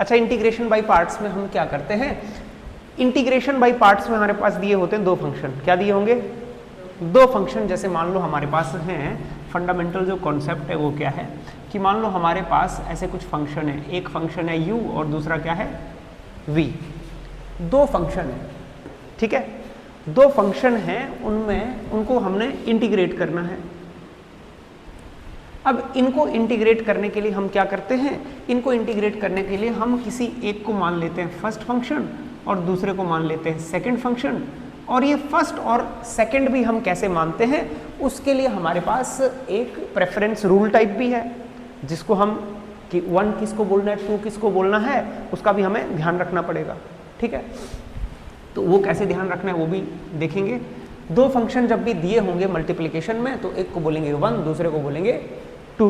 अच्छा, integration by parts में हम क्या करते हैं, इंटीग्रेशन बाय पार्ट्स में हमारे पास दिए होते हैं दो फंक्शन। क्या दिए होंगे, दो फंक्शन। जैसे मान लो हमारे पास हैं, फंडामेंटल जो कॉन्सेप्ट है वो क्या है कि मान लो हमारे पास ऐसे कुछ फंक्शन है, एक फंक्शन है u और दूसरा क्या है v। दो फंक्शन है, ठीक है, दो फंक्शन हैं, उनमें उनको हमने इंटीग्रेट करना है। अब इनको इंटीग्रेट करने के लिए हम क्या करते हैं, इनको इंटीग्रेट करने के लिए हम किसी एक को मान लेते हैं फर्स्ट फंक्शन और दूसरे को मान लेते हैं सेकंड फंक्शन। और ये फर्स्ट और सेकंड भी हम कैसे मानते हैं, उसके लिए हमारे पास एक प्रेफरेंस रूल टाइप भी है, जिसको हम कि 1 किसको बोलना है 2 किसको बोलना है उसका भी हमें ध्यान रखना पड़ेगा, ठीक है। तो वो कैसे ध्यान रखना है वो भी देखेंगे। दो फंक्शन जब भी दिए होंगे मल्टीप्लिकेशन में तो एक को बोलेंगे 1, दूसरे को बोलेंगे 2।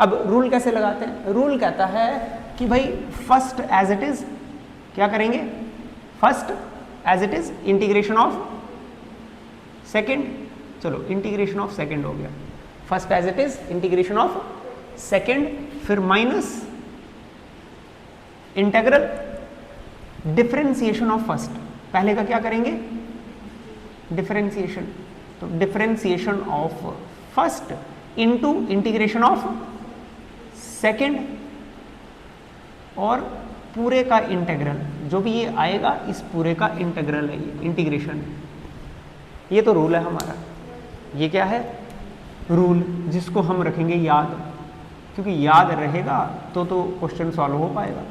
अब रूल कैसे लगाते हैं, रूल कहता है कि भाई फर्स्ट एज इट इज क्या करेंगे, first as it is integration of second. चलो इंटीग्रेशन ऑफ सेकेंड हो गया, first as it is integration of second, फिर minus integral differentiation of first. पहले का क्या करेंगे, डिफरेंशिएशन, तो differentiation of first into integration of second, और पूरे का इंटीग्रल, जो भी ये आएगा इस पूरे का इंटीग्रल है, ये इंटीग्रेशन है। ये तो रूल है हमारा, ये क्या है रूल, जिसको हम रखेंगे याद, क्योंकि याद रहेगा तो क्वेश्चन सॉल्व हो पाएगा।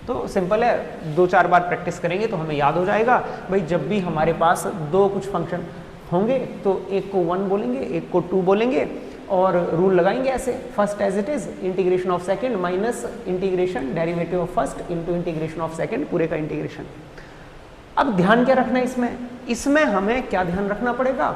तो सिंपल है, 2-4 बार प्रैक्टिस करेंगे तो हमें याद हो जाएगा। भाई जब भी हमारे पास दो कुछ फंक्शन होंगे तो एक को 1 बोलेंगे एक को 2 बोलेंगे, और रूल लगाएंगे ऐसे, first as it is integration of second minus integration derivative of first into integration of second, पूरे का इंटीग्रेशन। अब ध्यान क्या रखना है इसमें, इसमें हमें क्या ध्यान रखना पड़ेगा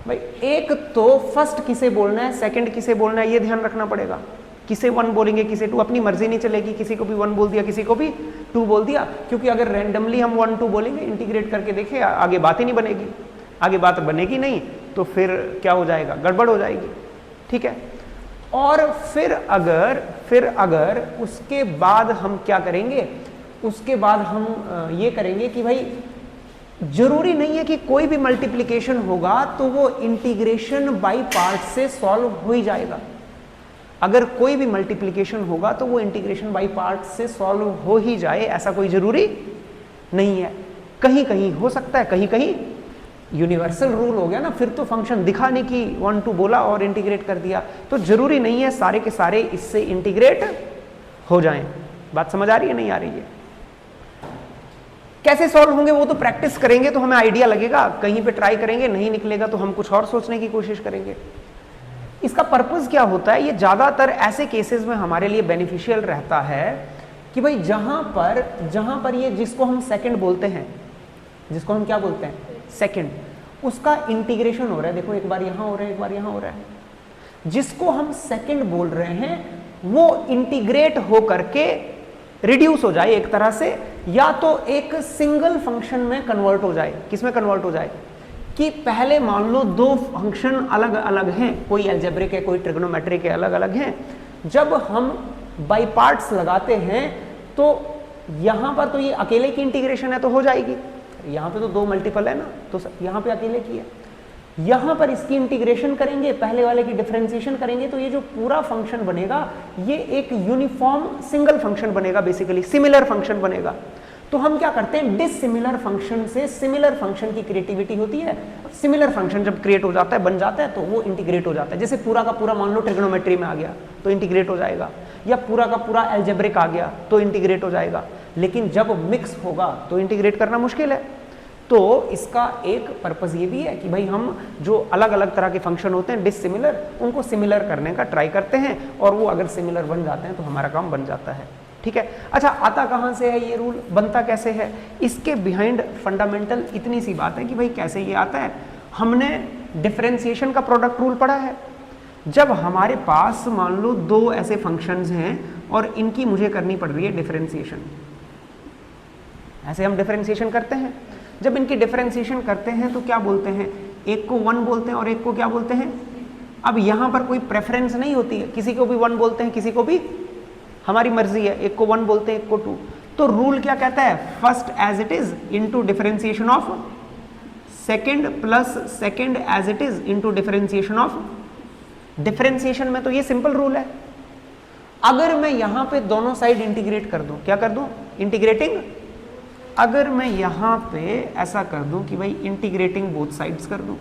भाई, एक तो फर्स्ट किसे बोलना है सेकंड किसे बोलना है ये ध्यान रखना पड़ेगा। किसे 1 बोलेंगे किसे 2, अपनी मर्जी नहीं चलेगी, किसी को भी 1 बोल दिया किसी को भी 2 बोल दिया, क्योंकि अगर रैंडमली हम 1-2 बोलेंगे इंटीग्रेट करके देखें आगे बात ही नहीं बनेगी, आगे बात बनेगी नहीं तो फिर क्या हो जाएगा, गड़बड़ हो जाएगी, ठीक है। और फिर अगर उसके बाद हम क्या करेंगे, उसके बाद हम ये करेंगे कि भाई जरूरी नहीं है कि कोई भी मल्टीप्लिकेशन होगा तो वो इंटीग्रेशन बाय पार्ट से सॉल्व हो ही जाएगा। अगर कोई भी मल्टीप्लिकेशन होगा तो वो इंटीग्रेशन बाय पार्ट से सॉल्व हो ही जाए, ऐसा कोई जरूरी नहीं है। कहीं कहीं हो सकता है, कहीं कहीं यूनिवर्सल रूल हो गया ना, फिर तो फंक्शन दिखा नहीं कि 1-2 बोला और इंटीग्रेट कर दिया, तो जरूरी नहीं है सारे के सारे इससे इंटीग्रेट हो जाएं। बात समझ आ रही है नहीं आ रही है? कैसे सॉल्व होंगे वो तो प्रैक्टिस करेंगे तो हमें आइडिया लगेगा, कहीं पे ट्राई करेंगे नहीं निकलेगा तो हम कुछ और सोचने की कोशिश करेंगे। इसका पर्पस क्या होता है, ये ज्यादातर ऐसे केसेस में हमारे लिए बेनिफिशियल रहता है कि भाई जहां पर ये जिसको हम सेकंड बोलते हैं, जिसको हम क्या बोलते हैं सेकंड, उसका इंटीग्रेशन हो रहा है, देखो एक बार यहां हो रहा है एक बार यहां हो रहा है, जिसको हम सेकंड बोल रहे हैं वो इंटीग्रेट हो करके रिड्यूस हो जाए एक तरह से, या तो एक सिंगल फंक्शन में कन्वर्ट हो जाए। किस में कन्वर्ट हो जाए कि पहले मान लो दो फंक्शन अलग अलग हैं, कोई अलजेब्रिक है कोई ट्रिग्नोमेट्रिक है, अलग अलग हैं, जब हम बाय पार्ट्स लगाते हैं तो यहां पर तो ये अकेले की इंटीग्रेशन है तो हो जाएगी, यहां पे तो दो मल्टीपल है ना तो यहां पे अकेले की है, यहां पर इसकी इंटीग्रेशन करेंगे पहले वाले की डिफरेंशिएशन करेंगे तो ये जो पूरा फंक्शन बनेगा ये एक यूनिफॉर्म सिंगल फंक्शन बनेगा, बेसिकली सिमिलर फंक्शन बनेगा। तो हम क्या करते हैं, डिसिमिलर फंक्शन से सिमिलर फंक्शन की क्रिएटिविटी होती है, सिमिलर फंक्शन जब क्रिएट हो जाता है बन जाता है तो वो इंटीग्रेट हो जाता है। जैसे पूरा का पूरा मान लो ट्रिग्नोमेट्री में आ गया तो इंटीग्रेट हो जाएगा, या पूरा का पूरा अलजेब्रिक आ गया तो इंटीग्रेट हो जाएगा, लेकिन जब मिक्स होगा तो इंटीग्रेट करना मुश्किल है। तो इसका एक पर्पस ये भी है कि भाई हम जो अलग अलग तरह के फंक्शन होते हैं डिसिमिलर, उनको सिमिलर करने का ट्राई करते हैं, और वो अगर सिमिलर बन जाते हैं तो हमारा काम बन जाता है, ठीक है। अच्छा, आता कहाँ से है ये रूल, बनता कैसे है, इसके बिहाइंड फंडामेंटल इतनी सी बात है कि भाई कैसे ये आता है। हमने डिफरेंशिएशन का प्रोडक्ट रूल पढ़ा है। जब हमारे पास मान लो दो ऐसे फंक्शंस हैं और इनकी मुझे करनी पड़ रही है डिफरेंशिएशन, ऐसे हम डिफरेंशिएशन करते हैं। जब इनकी डिफरेंशिएशन करते हैं तो क्या बोलते हैं, एक को 1 बोलते हैं और एक को क्या बोलते हैं। अब यहां पर कोई प्रेफरेंस नहीं होती है, किसी को भी 1 बोलते हैं किसी को भी हमारी मर्जी है, एक को 1 बोलते हैं, एक को 2। तो रूल क्या कहता है, first as it is into differentiation of second plus second as it is into differentiation of. Differentiation में तो ये सिंपल रूल है। अगर मैं यहां पे दोनों साइड इंटीग्रेट कर दूं, क्या कर दूं, इंटीग्रेटिंग। अगर मैं यहां पे ऐसा कर दूं कि भाई इंटीग्रेटिंग बोथ साइड्स कर दूं,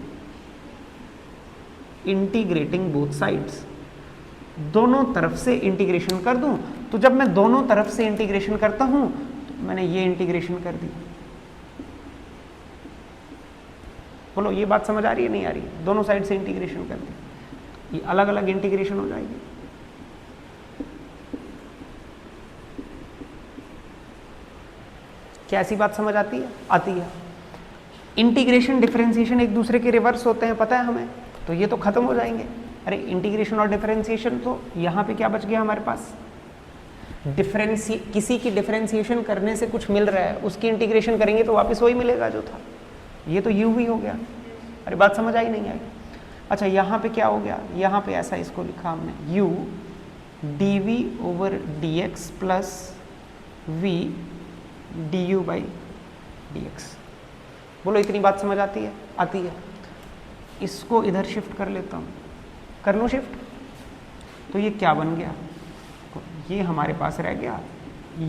इंटीग्रेटिंग बोथ साइड्स, दोनों तरफ से इंटीग्रेशन कर दूं, तो जब मैं दोनों तरफ से इंटीग्रेशन करता हूं तो मैंने ये इंटीग्रेशन कर दी। बोलो ये बात समझ आ रही है नहीं आ रही है? दोनों साइड से इंटीग्रेशन कर दी, ये अलग अलग इंटीग्रेशन हो जाएगी। क्या ऐसी बात समझ आती है? आती है। इंटीग्रेशन डिफरेंशिएशन एक दूसरे के रिवर्स होते हैं, पता है हमें, तो ये तो खत्म हो जाएंगे। अरे इंटीग्रेशन और डिफरेंशिएशन, तो यहाँ पे क्या बच गया हमारे पास, किसी की डिफरेंशिएशन करने से कुछ मिल रहा है, उसकी इंटीग्रेशन करेंगे तो वापस वही मिलेगा जो था। ये तो u भी हो गया। अरे बात समझ आई नहीं आई? अच्छा यहाँ पे क्या हो गया, यहाँ पे ऐसा इसको लिखा हमने u dv over dx plus v du by dx। बोलो इतनी बात समझ आती है? आती है। इसको इधर शिफ्ट कर लेता हूँ, कर लूँ शिफ्ट, तो ये क्या बन गया, ये हमारे पास रह गया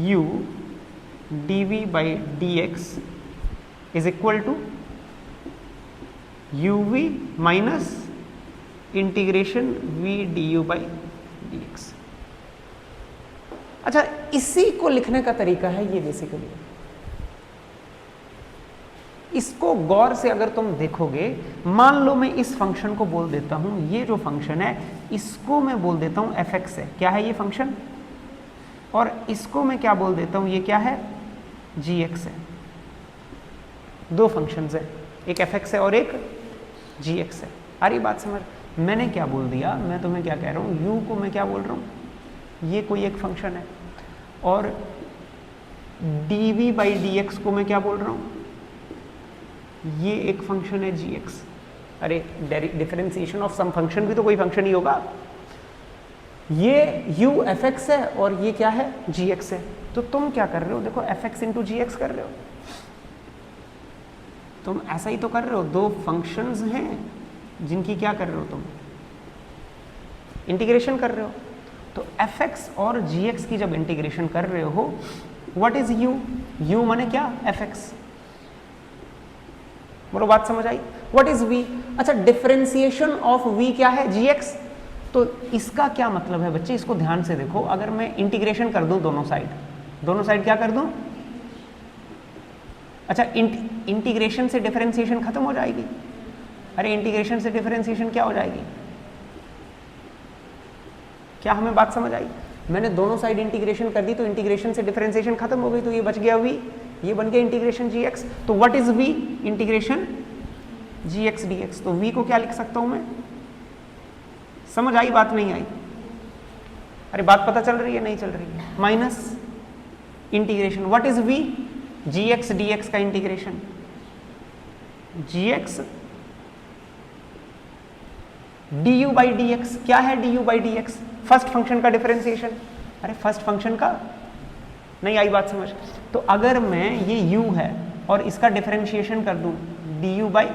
u dv by dx is equal to uv minus integration v du by dx। अच्छा इसी को लिखने का तरीका है ये बेसिकली। इसको गौर से अगर तुम देखोगे, मान लो मैं इस फंक्शन को बोल देता हूं, ये जो फंक्शन है इसको मैं बोल देता हूं fx है, क्या है ये फंक्शन, और इसको मैं क्या बोल देता हूं, ये क्या है, gx है। दो फंक्शंस है, एक fx है और एक gx है। आ रही बात समझ? मैंने क्या बोल दिया, मैं तुम्हें क्या कह रहा हूं, u को मैं क्या बोल रहा हूं, ये कोई एक फंक्शन है, और dv बाई dx को मैं क्या बोल रहा हूं, ये एक फंक्शन है gx। अरे डिफरेंशिएशन ऑफ सम फंक्शन भी तो कोई फंक्शन ही होगा। ये u fx है और ये क्या है, gx है। तो तुम क्या कर रहे हो, देखो fx इंटू gx कर रहे हो, तुम ऐसा ही तो कर रहे हो। दो फंक्शंस हैं जिनकी क्या कर रहे हो, तुम इंटीग्रेशन कर रहे हो। तो fx और gx की जब इंटीग्रेशन कर रहे हो, व्हाट इज u, u माने क्या, fx। बोलो बात समझ आई? व्हाट इज v, अच्छा डिफरेंशिएशन ऑफ v क्या है, gx। तो इसका क्या मतलब है बच्चे, इसको ध्यान से देखो। अगर मैं इंटीग्रेशन कर दूं दोनों साइड क्या कर दूं, अच्छा इंटीग्रेशन से डिफरेंशिएशन खत्म हो जाएगी। अरे इंटीग्रेशन से डिफरेंशिएशन क्या हो जाएगी, क्या हमें बात समझ आई? मैंने दोनों साइड इंटीग्रेशन कर दी तो इंटीग्रेशन से डिफरेंशिएशन खत्म हो गई, तो ये बच गया v, ये बन गया इंटीग्रेशन gx। तो what is v, integration gx dx। तो v को क्या लिख सकता हूं मैं, समझ आई बात नहीं आई? अरे बात पता चल रही है नहीं चल रही है? Minus integration, what is v, gx dx का integration, gx du by dx, क्या है du by dx, first function का डिफरेंशिएशन। अरे फर्स्ट फंक्शन का, नहीं आई बात समझ? तो अगर मैं ये u है और इसका डिफरेंशिएशन कर दूं du बाई,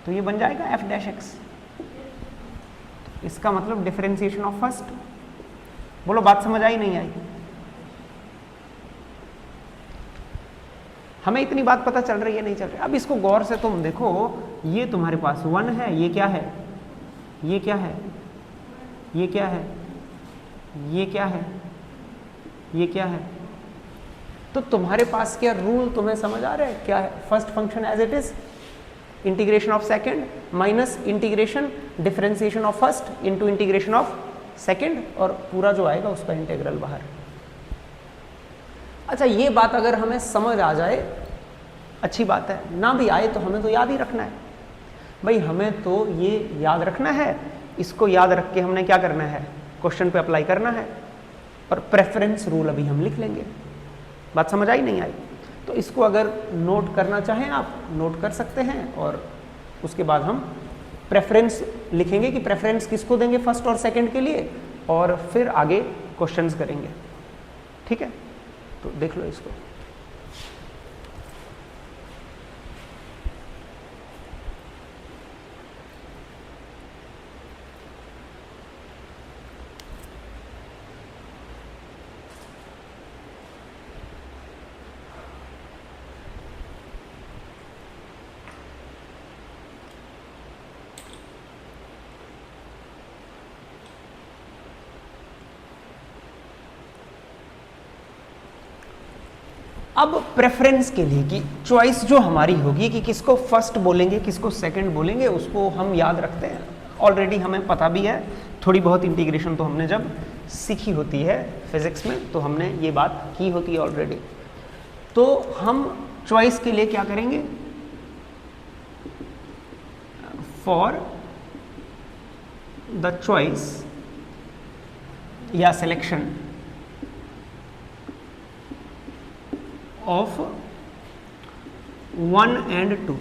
तो ये बन जाएगा f डैश x। इसका मतलब डिफरेंशिएशन ऑफ फर्स्ट। बोलो बात समझ आई नहीं आई? हमें इतनी बात पता चल रही है नहीं चल रही? अब इसको गौर से तुम देखो, ये तुम्हारे पास 1 है, ये क्या है, ये क्या है, ये क्या है, ये क्या है, ये क्या है। तो तुम्हारे पास क्या रूल तुम्हें समझ आ रहा है, क्या है, first function as it is, integration of second minus integration differentiation of first into integration of second, और पूरा जो आएगा उसका इंटीग्रल बाहर। अच्छा ये बात अगर हमें समझ आ जाए अच्छी बात है, ना भी आए तो हमें तो याद ही रखना है भाई, हमें तो ये याद रखना है। इसको याद रख के हमने क्या करना है, क्वेश्चन पे अप्लाई करना है, और प्रेफरेंस रूल अभी हम लिख लेंगे। बात समझ आई नहीं आई? तो इसको अगर नोट करना चाहें आप नोट कर सकते हैं, और उसके बाद हम प्रेफरेंस लिखेंगे कि प्रेफरेंस किसको देंगे फर्स्ट और सेकंड के लिए, और फिर आगे क्वेश्चंस करेंगे। ठीक है, तो देख लो इसको। अब प्रेफरेंस के लिए कि चॉइस जो हमारी होगी कि किसको फर्स्ट बोलेंगे किसको सेकंड बोलेंगे, उसको हम याद रखते हैं। ऑलरेडी हमें पता भी है, थोड़ी बहुत इंटीग्रेशन तो हमने जब सीखी होती है फिजिक्स में तो हमने ये बात की होती है ऑलरेडी। तो हम चॉइस के लिए क्या करेंगे, फॉर द चॉइस या सिलेक्शन ऑफ 1 and 2।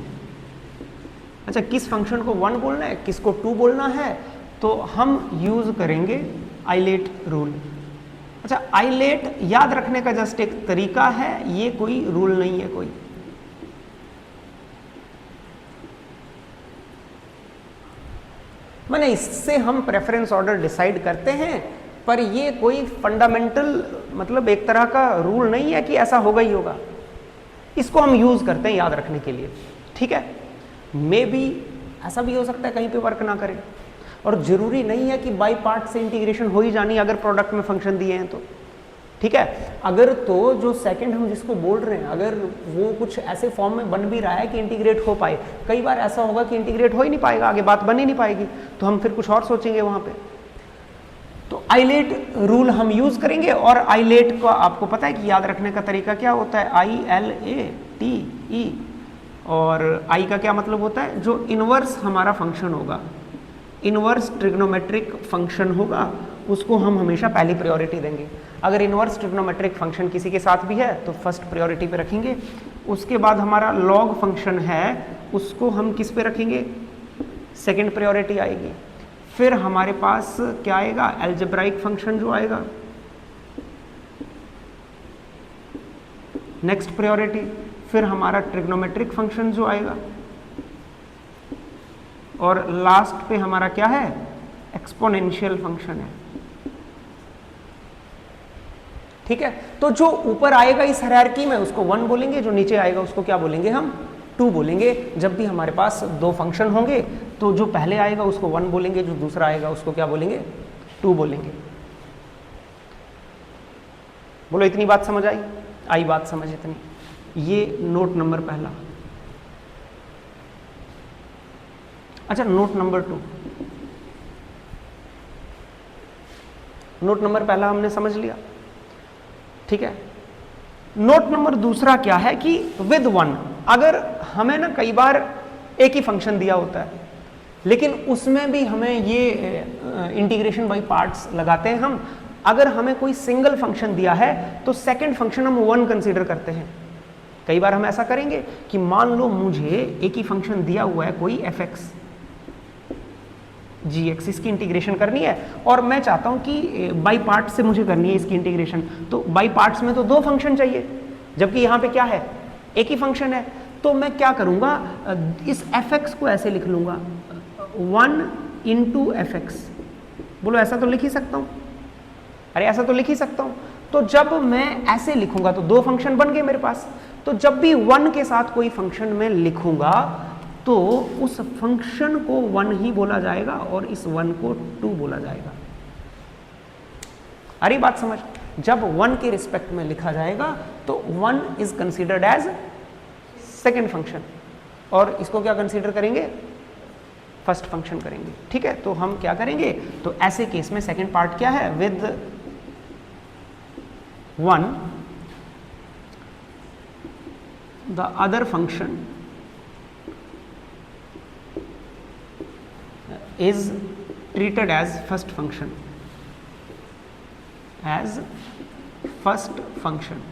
अच्छा, किस फंक्शन को 1 बोलना है किसको 2 बोलना है, तो हम यूज करेंगे आइलेट रूल। अच्छा, आइलेट याद रखने का जस्ट एक तरीका है, ये कोई रूल नहीं है कोई। माने इससे हम प्रेफरेंस ऑर्डर डिसाइड करते हैं, पर ये कोई फंडामेंटल मतलब एक तरह का रूल नहीं है कि ऐसा होगा ही होगा। इसको हम यूज करते हैं याद रखने के लिए। ठीक है, मे बी ऐसा भी हो सकता है कहीं पे वर्क ना करे, और जरूरी नहीं है कि बाई पार्ट से इंटीग्रेशन हो ही जानी अगर प्रोडक्ट में फंक्शन दिए हैं तो। ठीक है, अगर तो जो सेकंड हम जिसको बोल रहे हैं अगर वो कुछ ऐसे फॉर्म में बन भी रहा है कि इंटीग्रेट हो पाए, कई बार ऐसा होगा कि इंटीग्रेट हो ही नहीं पाएगा, आगे बात बन ही नहीं पाएगी, तो हम फिर कुछ और सोचेंगे वहां पे। तो आइलेट रूल हम यूज करेंगे, और आइलेट का आपको पता है कि याद रखने का तरीका क्या होता है, ILATE, और आई का क्या मतलब होता है, जो इनवर्स हमारा फंक्शन होगा, इनवर्स ट्रिग्नोमेट्रिक फंक्शन होगा, उसको हम हमेशा पहली प्रायोरिटी देंगे। अगर इनवर्स ट्रिग्नोमेट्रिक फंक्शन किसी के साथ भी है तो फर्स्ट प्रायोरिटी पे रखेंगे। उसके बाद हमारा लॉग फंक्शन है, उसको हम किस पे रखेंगे, सेकंड प्रायोरिटी आएगी। फिर हमारे पास क्या आएगा, अलजेब्राइक फंक्शन जो आएगा, नेक्स्ट प्रायोरिटी। फिर हमारा ट्रिग्नोमेट्रिक फंक्शन जो आएगा, और लास्ट पे हमारा क्या है, एक्सपोनेंशियल फंक्शन है। ठीक है, तो जो ऊपर आएगा इस हायरार्की में उसको 1 बोलेंगे, जो नीचे आएगा उसको क्या बोलेंगे, हम 2 बोलेंगे। जब भी हमारे पास दो फंक्शन होंगे तो जो पहले आएगा उसको 1 बोलेंगे, जो दूसरा आएगा उसको क्या बोलेंगे, 2 बोलेंगे। बोलो, इतनी बात समझ आई बात समझ इतनी। ये नोट नंबर पहला। अच्छा, नोट नंबर 2, नोट नंबर पहला हमने समझ लिया। ठीक है, नोट नंबर दूसरा क्या है कि विद 1, अगर हमें ना कई बार एक ही फंक्शन दिया होता है लेकिन उसमें भी हमें ये इंटीग्रेशन बाय पार्ट्स लगाते हैं हम। अगर हमें कोई सिंगल फंक्शन दिया है तो सेकंड फंक्शन हम 1 कंसीडर करते हैं। कई बार हम ऐसा करेंगे कि मान लो मुझे एक ही फंक्शन दिया हुआ है कोई fx gx, इसकी इंटीग्रेशन करनी है और मैं चाहता हूं कि बाई पार्ट से मुझे करनी है इसकी इंटीग्रेशन। तो बाई पार्ट्स में तो 2 फंक्शन चाहिए, जबकि यहां पे क्या है, एक ही फंक्शन है। तो मैं क्या करूंगा, इस fx को ऐसे लिख लूंगा 1 into fx। बोलो, ऐसा तो लिख ही सकता हूं, अरे ऐसा तो लिख ही सकता हूं। तो जब मैं ऐसे लिखूंगा तो 2 फंक्शन बन गए मेरे पास। तो जब भी 1 के साथ कोई फंक्शन मैं लिखूंगा तो उस फंक्शन को 1 ही बोला जाएगा और इस 1 को 2 बोला जाएगा। अरे बात समझ, जब 1 के रिस्पेक्ट में लिखा जाएगा तो 1 is considered as second function, और इसको क्या कंसीडर करेंगे, फर्स्ट फंक्शन करेंगे। ठीक है, तो हम क्या करेंगे, तो ऐसे केस में सेकेंड पार्ट क्या है, with 1 the other function is treated as first function, as first function।